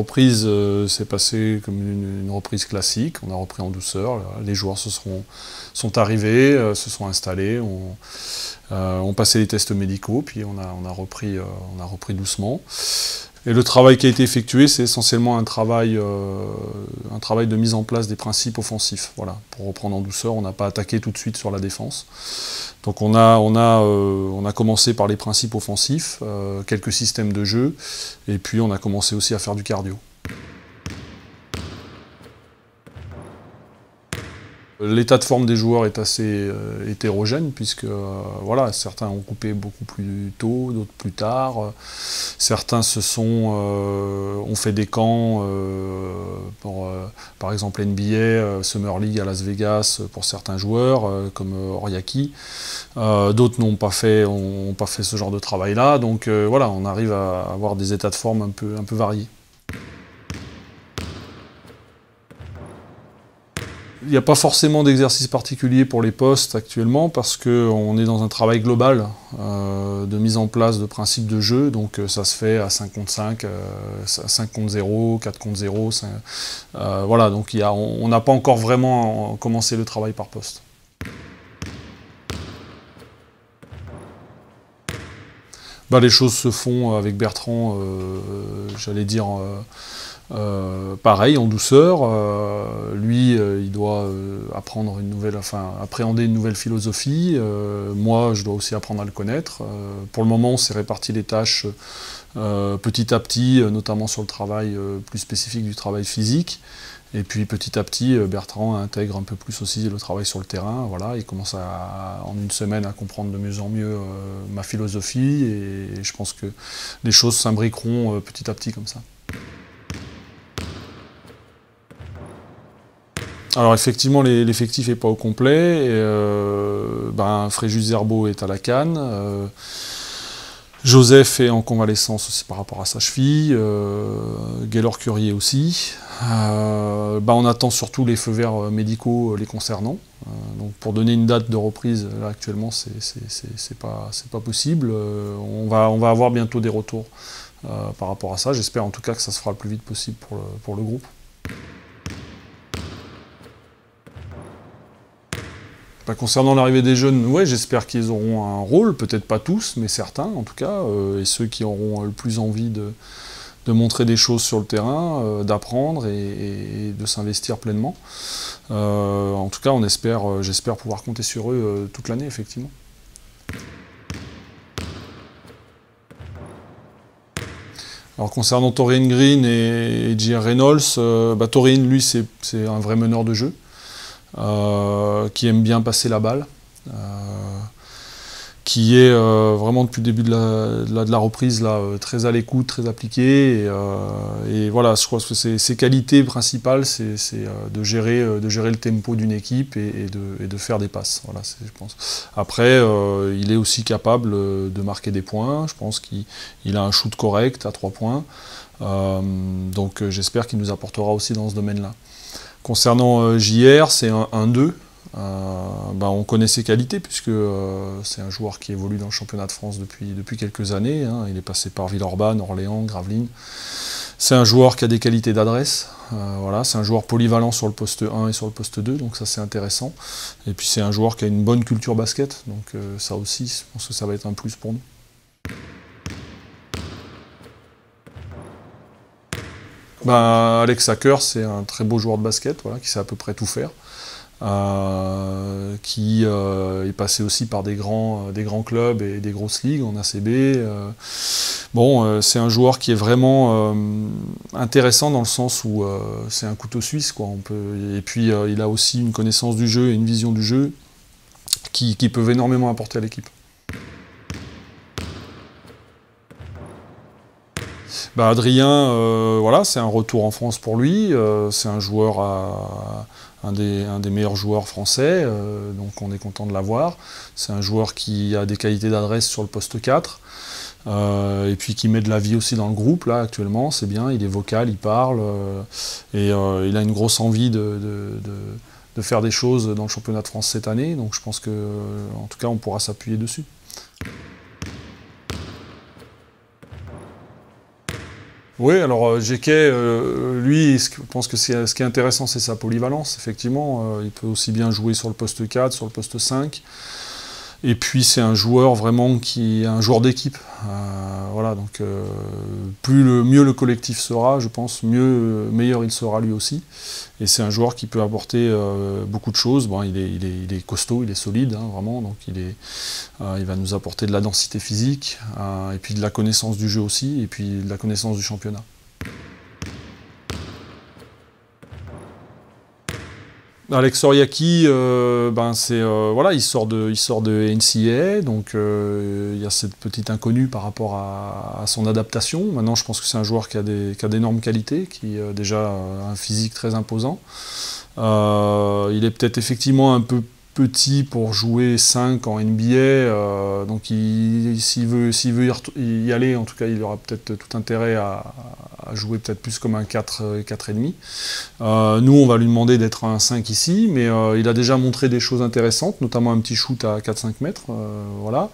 reprise s'est passée comme une reprise classique. On a repris en douceur. Là. Les joueurs sont arrivés, se sont installés, ont passé les tests médicaux, puis on a repris doucement. Et le travail qui a été effectué, c'est essentiellement un travail de mise en place des principes offensifs. Voilà. Pour reprendre en douceur, on n'a pas attaqué tout de suite sur la défense. Donc on a commencé par les principes offensifs, quelques systèmes de jeu, et puis on a commencé aussi à faire du cardio. L'état de forme des joueurs est assez hétérogène, puisque voilà, certains ont coupé beaucoup plus tôt, d'autres plus tard. Certains ont fait des camps pour, par exemple, NBA, Summer League à Las Vegas pour certains joueurs, comme Oriaki. D'autres n'ont pas fait ce genre de travail-là. Donc voilà, on arrive à avoir des états de forme un peu variés. Il n'y a pas forcément d'exercice particulier pour les postes actuellement parce qu'on est dans un travail global de mise en place de principes de jeu, donc ça se fait à 5 contre 5, 5 contre 0, 4 contre 0, voilà, donc on n'a pas encore vraiment commencé le travail par poste. Les choses se font avec Bertrand, j'allais dire, pareil, en douceur. Lui, il doit appréhender une nouvelle philosophie. Moi, je dois aussi apprendre à le connaître. Pour le moment, on s'est réparti les tâches petit à petit, notamment sur le travail plus spécifique du travail physique. Et puis petit à petit, Bertrand intègre un peu plus aussi le travail sur le terrain. Voilà, il commence en une semaine à comprendre de mieux en mieux ma philosophie et je pense que les choses s'imbriqueront petit à petit comme ça. Alors effectivement, l'effectif n'est pas au complet. Fréjus Zerbo est à la canne. Joseph est en convalescence aussi par rapport à sa cheville. Gaylor Curier aussi. On attend surtout les feux verts médicaux les concernant. Donc pour donner une date de reprise, là actuellement, c'est pas possible. On va avoir bientôt des retours par rapport à ça. J'espère en tout cas que ça se fera le plus vite possible pour le groupe. Concernant l'arrivée des jeunes, ouais, j'espère qu'ils auront un rôle, peut-être pas tous, mais certains en tout cas, et ceux qui auront le plus envie de montrer des choses sur le terrain, d'apprendre et de s'investir pleinement. En tout cas, j'espère pouvoir compter sur eux toute l'année, effectivement. Alors concernant Torian Green et J.R. Reynolds, Torian, lui, c'est un vrai meneur de jeu. Qui aime bien passer la balle, qui est vraiment depuis le début de la reprise là, très à l'écoute, très appliqué. Et voilà, je crois que ses qualités principales, c'est de gérer le tempo d'une équipe et de faire des passes. Voilà, je pense. Après, il est aussi capable de marquer des points. Je pense qu'il a un shoot correct à 3 points. Donc j'espère qu'il nous apportera aussi dans ce domaine-là. Concernant JR, c'est un 1-2. On connaît ses qualités puisque c'est un joueur qui évolue dans le championnat de France depuis quelques années. Hein. Il est passé par Villeurbanne, Orléans, Gravelines. C'est un joueur qui a des qualités d'adresse. Voilà, c'est un joueur polyvalent sur le poste 1 et sur le poste 2, donc ça c'est intéressant. Et puis c'est un joueur qui a une bonne culture basket, donc ça aussi, je pense que ça va être un plus pour nous. Alex Hacker, c'est un très beau joueur de basket, voilà, qui sait à peu près tout faire, qui est passé aussi par des grands clubs et des grosses ligues en ACB. C'est un joueur qui est vraiment intéressant dans le sens où c'est un couteau suisse, quoi. Et puis il a aussi une connaissance du jeu et une vision du jeu qui peuvent énormément apporter à l'équipe. Adrien, voilà, c'est un retour en France pour lui. C'est un joueur, un des meilleurs joueurs français, donc on est content de l'avoir. C'est un joueur qui a des qualités d'adresse sur le poste 4, et puis qui met de la vie aussi dans le groupe, là, actuellement, c'est bien. Il est vocal, il parle, et il a une grosse envie de faire des choses dans le championnat de France cette année, donc je pense que, en tout cas, on pourra s'appuyer dessus. Oui, alors Jeke, lui, je pense que ce qui est intéressant, c'est sa polyvalence, effectivement. Il peut aussi bien jouer sur le poste 4, sur le poste 5. Et puis c'est un joueur vraiment qui est un joueur d'équipe. Voilà, donc mieux le collectif sera, je pense, meilleur il sera lui aussi. Et c'est un joueur qui peut apporter beaucoup de choses. Bon, il est costaud, il est solide, hein, vraiment. Donc il va nous apporter de la densité physique, et puis de la connaissance du jeu aussi, et puis de la connaissance du championnat. Alex Soriaki, voilà, il sort de NCAA, donc il y a cette petite inconnue par rapport à son adaptation. Maintenant, je pense que c'est un joueur qui a d'énormes qualités, qui a déjà un physique très imposant. Il est peut-être effectivement un peu petit pour jouer 5 en NBA, donc s'il veut y aller, en tout cas, il aura peut-être tout intérêt à jouer peut-être plus comme un 4,5. Nous, on va lui demander d'être un 5 ici, mais il a déjà montré des choses intéressantes, notamment un petit shoot à 4-5 mètres. Voilà.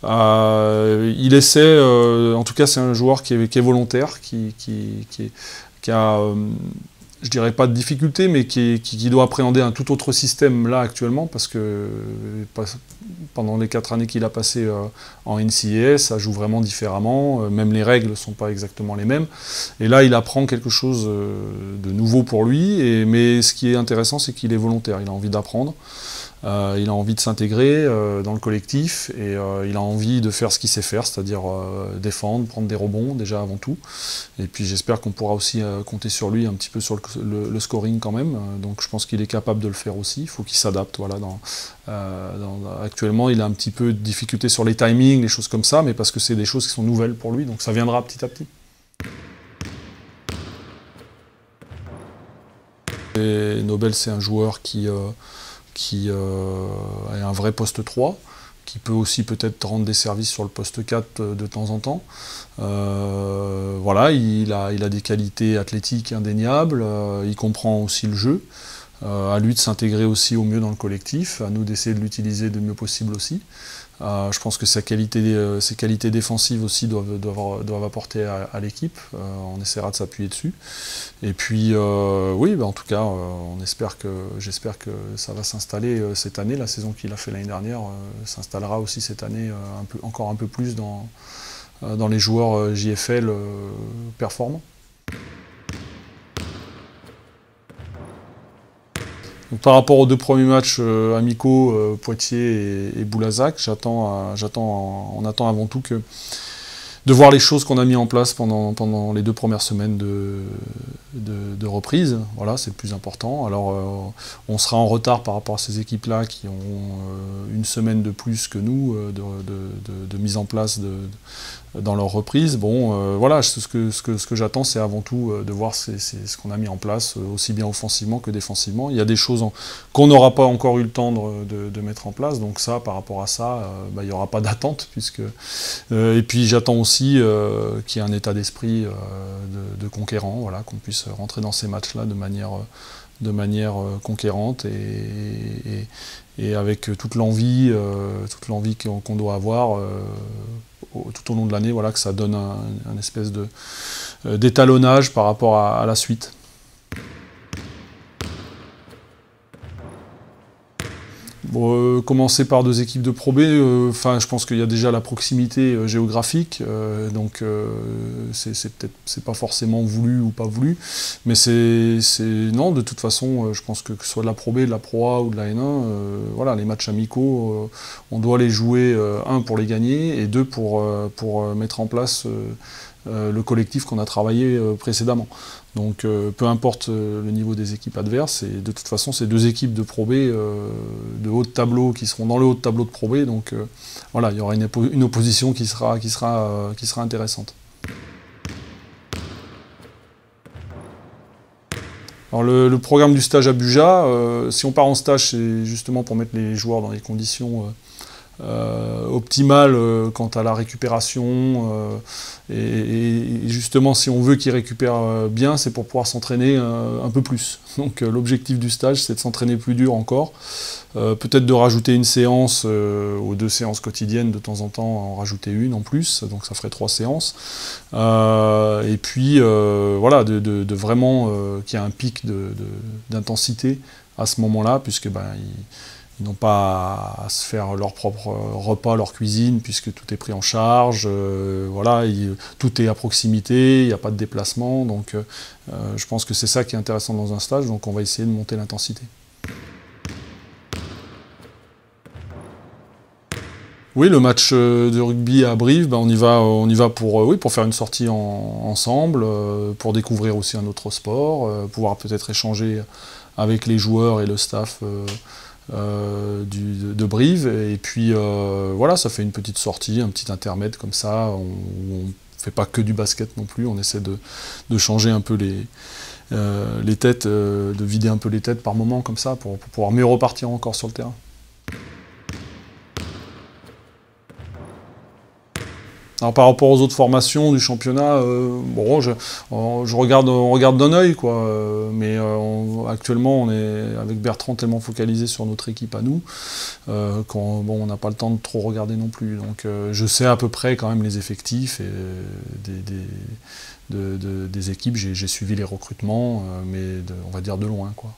Il essaie, en tout cas, c'est un joueur qui est volontaire, qui a je dirais pas de difficulté, mais qui doit appréhender un tout autre système là actuellement, parce que pendant les 4 années qu'il a passées en NCAA, ça joue vraiment différemment, même les règles ne sont pas exactement les mêmes. Et là, il apprend quelque chose de nouveau pour lui, mais ce qui est intéressant, c'est qu'il est volontaire, il a envie d'apprendre. Il a envie de s'intégrer dans le collectif et il a envie de faire ce qu'il sait faire, c'est-à-dire défendre, prendre des rebonds déjà avant tout. Et puis j'espère qu'on pourra aussi compter sur lui un petit peu sur le scoring quand même. Donc je pense qu'il est capable de le faire aussi. Il faut qu'il s'adapte. Voilà, actuellement, il a un petit peu de difficulté sur les timings, les choses comme ça, mais parce que c'est des choses qui sont nouvelles pour lui. Donc ça viendra petit à petit. Et Nobel, c'est un joueur qui est un vrai poste 3, qui peut aussi peut-être rendre des services sur le poste 4 de temps en temps. Voilà, il a des qualités athlétiques indéniables, il comprend aussi le jeu. À lui de s'intégrer aussi au mieux dans le collectif, à nous d'essayer de l'utiliser le mieux possible aussi. Je pense que ses qualités défensives aussi doivent apporter à l'équipe. On essaiera de s'appuyer dessus. Et puis, oui, en tout cas, j'espère que ça va s'installer cette année. La saison qu'il a fait l'année dernière s'installera aussi cette année encore un peu plus dans les joueurs JFL performants. Donc, par rapport aux 2 premiers matchs amicaux, Poitiers et Boulazac, on attend avant tout de voir les choses qu'on a mis en place pendant les 2 premières semaines de reprise. Voilà, c'est le plus important. Alors, on sera en retard par rapport à ces équipes-là qui ont une semaine de plus que nous de mise en place dans leur reprise. Bon, voilà, ce que j'attends, c'est avant tout de voir ce qu'on a mis en place, aussi bien offensivement que défensivement. Il y a des choses qu'on n'aura pas encore eu le temps de mettre en place, donc ça, par rapport à ça, il n'y aura pas d'attente, et puis j'attends aussi qu'il y ait un état d'esprit de conquérant, voilà, qu'on puisse rentrer dans ces matchs-là de manière conquérante et avec toute l'envie qu'on doit avoir tout au long de l'année, voilà, que ça donne un espèce d'étalonnage par rapport à la suite. Bon, commencer par 2 équipes de Pro B, je pense qu'il y a déjà la proximité géographique, donc c'est pas forcément voulu ou pas voulu, mais non, de toute façon, je pense que ce soit de la Pro B, de la Pro A ou de la N1, voilà, les matchs amicaux, on doit les jouer, 1 pour les gagner et 2 pour mettre en place le collectif qu'on a travaillé précédemment. Donc peu importe le niveau des équipes adverses, et de toute façon c'est 2 équipes de Pro B de haut de tableau qui seront dans le haut de tableau de Pro B, donc voilà, il y aura une opposition qui sera intéressante. Alors le programme du stage à Buja, si on part en stage, c'est justement pour mettre les joueurs dans les conditions optimale quant à la récupération et justement si on veut qu'ils récupèrent bien, c'est pour pouvoir s'entraîner un peu plus. Donc l'objectif du stage, c'est de s'entraîner plus dur encore peut-être de rajouter une séance aux 2 séances quotidiennes, de temps en temps en rajouter une en plus, donc ça ferait 3 séances. Et puis voilà, de vraiment qu'il y ait un pic d'intensité à ce moment-là, puisque ils n'ont pas à se faire leur propre repas, leur cuisine, puisque tout est pris en charge. Voilà, tout est à proximité, il n'y a pas de déplacement. Donc je pense que c'est ça qui est intéressant dans un stage, donc on va essayer de monter l'intensité. Oui, le match de rugby à Brive, on y va pour faire une sortie ensemble, pour découvrir aussi un autre sport, pouvoir peut-être échanger avec les joueurs et le staff de Brive. Et puis voilà, ça fait une petite sortie, un petit intermède comme ça, où on ne fait pas que du basket non plus, on essaie de changer un peu les têtes, de vider un peu les têtes par moment comme ça, pour pouvoir mieux repartir encore sur le terrain. Alors, par rapport aux autres formations du championnat, bon, on regarde d'un œil, quoi. Mais actuellement, on est avec Bertrand tellement focalisé sur notre équipe à nous on n'a pas le temps de trop regarder non plus. Donc, je sais à peu près quand même les effectifs et des équipes. J'ai suivi les recrutements, mais on va dire de loin, quoi.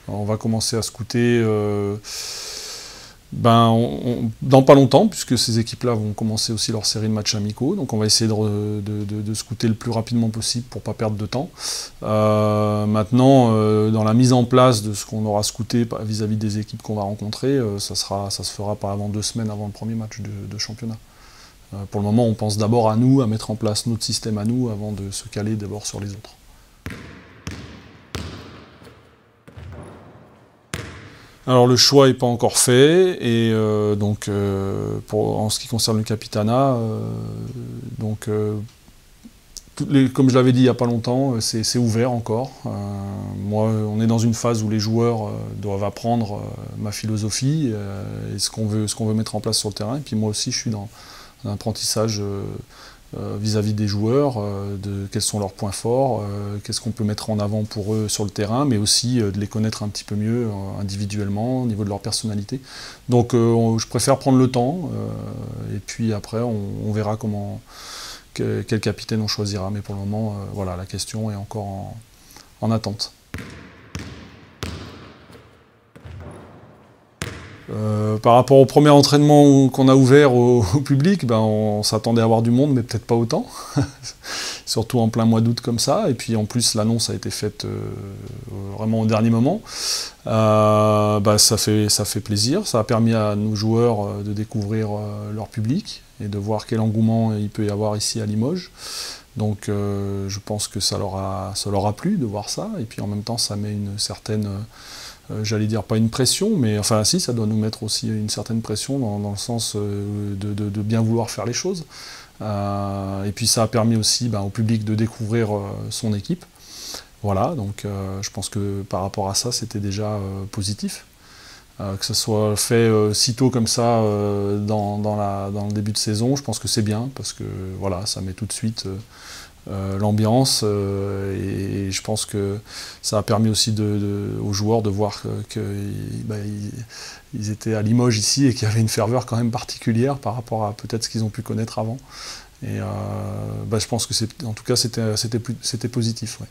Alors, on va commencer à scouter. Dans pas longtemps, puisque ces équipes-là vont commencer aussi leur série de matchs amicaux, donc on va essayer de scouter le plus rapidement possible pour ne pas perdre de temps. Maintenant, dans la mise en place de ce qu'on aura scouté vis-à-vis des équipes qu'on va rencontrer, ça se fera pas avant 2 semaines avant le premier match de championnat. Pour le moment, on pense d'abord à nous, à mettre en place notre système à nous, avant de se caler d'abord sur les autres. Alors le choix n'est pas encore fait, et en ce qui concerne le Capitanat, comme je l'avais dit il n'y a pas longtemps, c'est ouvert encore. Moi, on est dans une phase où les joueurs doivent apprendre ma philosophie et ce qu'on veut mettre en place sur le terrain. Et puis moi aussi, je suis dans un apprentissage vis-à-vis des joueurs, de quels sont leurs points forts, qu'est-ce qu'on peut mettre en avant pour eux sur le terrain, mais aussi de les connaître un petit peu mieux individuellement, au niveau de leur personnalité. Donc je préfère prendre le temps, et puis après on verra quel capitaine on choisira, mais pour le moment, voilà, la question est encore en attente. Par rapport au premier entraînement qu'on a ouvert au public, on s'attendait à avoir du monde, mais peut-être pas autant. Surtout en plein mois d'août comme ça. Et puis en plus, l'annonce a été faite vraiment au dernier moment. Ça fait plaisir. Ça a permis à nos joueurs de découvrir leur public et de voir quel engouement il peut y avoir ici à Limoges. Donc je pense que ça leur a plu de voir ça. Et puis en même temps, ça met une certaine... j'allais dire pas une pression, mais enfin si, ça doit nous mettre aussi une certaine pression dans le sens de bien vouloir faire les choses. Et puis ça a permis aussi au public de découvrir son équipe. Voilà, donc je pense que par rapport à ça, c'était déjà positif. Que ce soit fait sitôt comme ça dans le début de saison, je pense que c'est bien, parce que voilà, ça met tout de suite... l'ambiance, et je pense que ça a permis aussi aux joueurs de voir qu'ils étaient à Limoges ici et qu'il y avait une ferveur quand même particulière par rapport à peut-être ce qu'ils ont pu connaître avant. Et je pense que en tout cas c'était positif. Ouais.